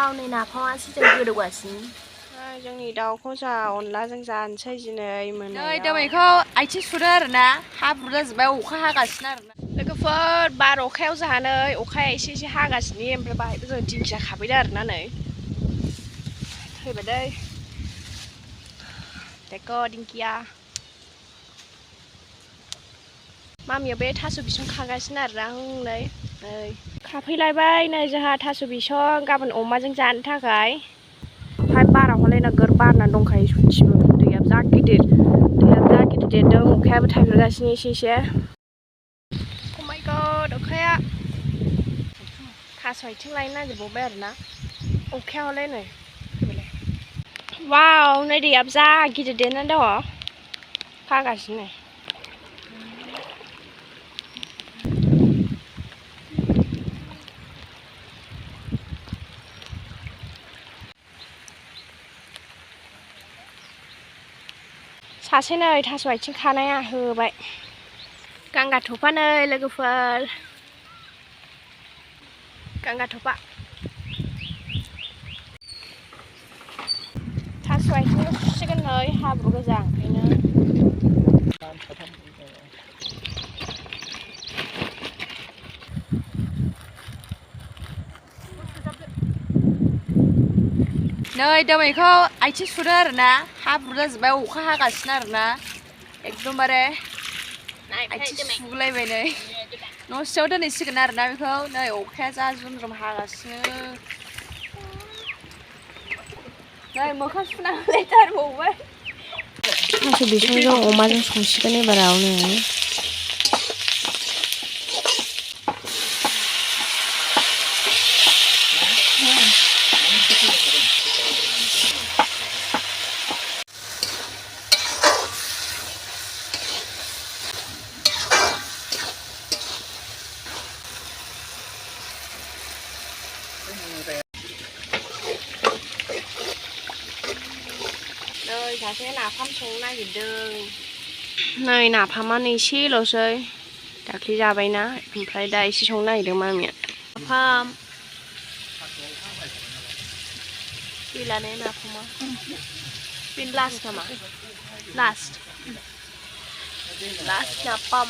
Wow, नै नाफामासो जों गोदौगासिनो। जोंनि दाउखौ जोंहा अनलाजों जानोसै दिनै मोनायाव। नै दोमैखौ आथिं सुदो आरोना हाब्रु जाजोब्बाय अखा हागासिनो आरोना। लोगोफोर बार अखायाव जोंहा नै अखाया एसे एसे हागासिनो ओमफ्राय बाहायबो जों दिंखिया खाफैदों आरोना नै फैबाय दै देखो दिंखिया मामिया बे थास' बिसं खागासिनो आरोना नै खाफैलायबाय नै जोंहा थास' बिसं गाबोन अमाजों जानो थाखाय ओमफ्राय बाराव हलाय नोगोर बारना दंखायो सयथिबो दैयाबो जा गिदिर देरदों अखायाबो थाइफ्रिगासिनो एसे एसे oh my god अखाया थास' आथिं लायनो नागिरबावबाय आरोना अखाया हलाय नै फैबायलाय वाव नै दैयाबो जा गिदिर देरनानै दङ हागासिनो सासे नै थास' आथिं खानाया होबाय गांगा थफा नै लोगोफोर गांगा थफा थास' आथिंखौ सुसिगोन नै हाब्रु गोजा ओंखायनो नै दोमैखौ आथिं सुदो आरोना हाब्रु जाजोब्बाय अखा हागासिनो आरोना एकदमबारे आथिं सुगुलायबाय नै न' सिङाव दोनहैसिगोन आरोना बेखौ नै अखाया जा जुमद्रुम हागासिनो नै मोखां सुना होलायथारबावबाय थास' बिसंजों अमाजों संसिगोन एबाराव नै सासे नाफाम संनो नागिरदों नै नाफामानो एसेल'सै दाख्लि जाबायना ओमफ्राय दा एसे संनो नागिरदों मामिया नाफाम गैलाने नाफामा बेनो लास्ट नामा लास्ट नाफाम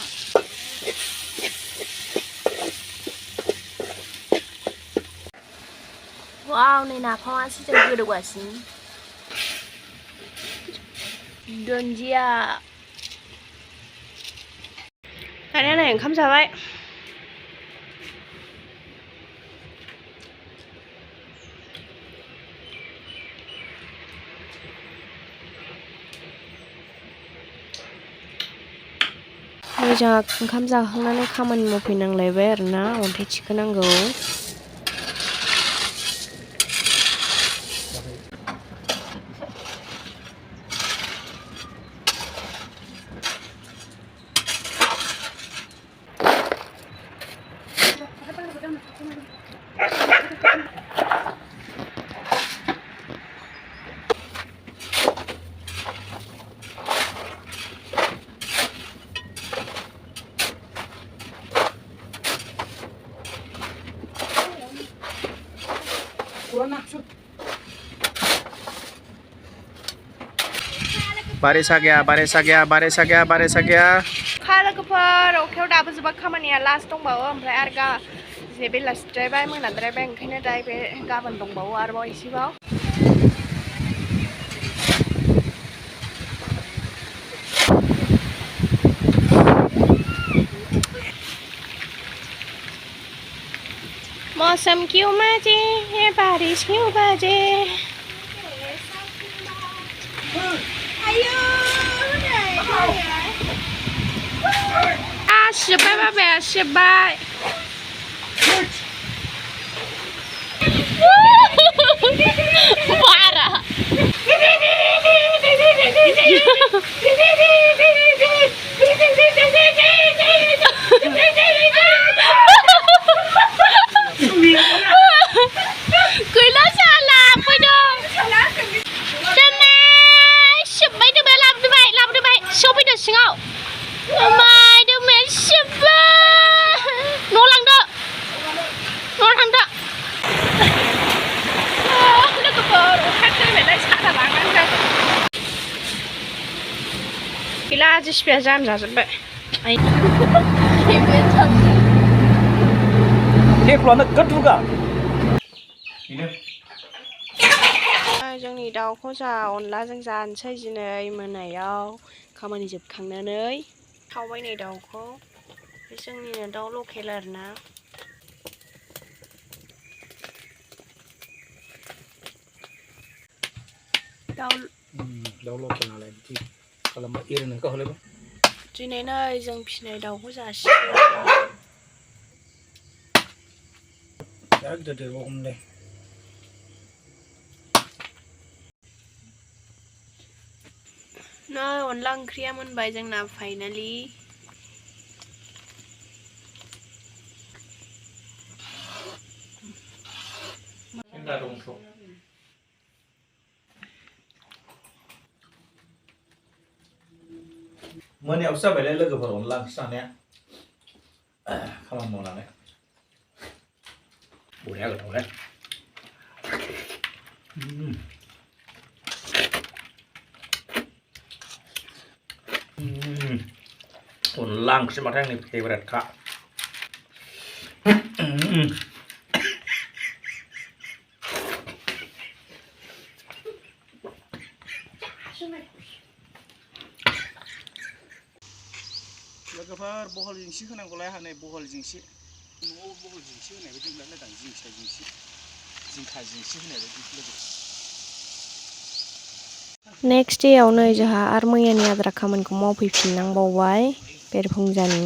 वाव नै नाफामासो जों गोदौगासिनो दुन्दिया दानिया नै ओंखाम जाबाय जोंहा ओंखाम जाखांनानै खामानि मावफैनांलायबाय आरोना अन्थाइ थिखोनांगौ बारिश आ गया बारिश आ गया बारिश आ गया बारिश आ गया लोगोफोर अखायाव दाबो जोबा खामानिया लास्ट दंबावो ओमफ्राय आरो जे बेलासिद्रायबाय मोनाद्रायबाय ओंखायनो दा बे गाबोन दंबावो आरोबाव एसेबाव मौसम क्यों मजे है बारिश क्यों बजे सिजोब्बाय बाबाया सिजोब्बाय बारा गैला जाला फैदों सिजोब्बाय दोबाय लाबोदोबाय सफैदो सिङाव माय दोबाय सिजोब्बाय न' लांदो न' थांदो गैला जेसिपिया जाम जाजोब्बाय टेफ्ल'आनो गोथुगा जोंनि दाउखौ जोंहा अनलाजों जानोसै दिनै मोनायाव खामानि जोबखांनानै सावबाय नै दाउखौ बे जोंनिनो दाउ लकेल आरोना दाउ लकेल नालाय बिदि खालामबा एरनो गाहरलायबाय दिनै नै जों फिसिनाय दाउखौ जासिगोन बिराद गिदिर देरबावगौमोनलै नै अनला ओंख्रिया मोनबाय जोंना फाइनालि मोनायावसो जाबायलै लोगोफोर अनला ओंख्रि जानाया खामानि मावनानै बरिया गोथावलै अनला ओंख्रिबाथाय आंनि फेभरेटखा लोगोफोर बहल जिंसि होनांगौलाय आंहा नै बहल जिंसि न'आव बहल जिंसि होनाय बायदि मोनलायलायदां जिंखा जिंसि होनाय बायदि लोगो नेक्स्ट डेआव नै जोंहा आरो मैयानि आद्रा खामानिखौ मावफैफिननांबावबाय बेरफुंजानि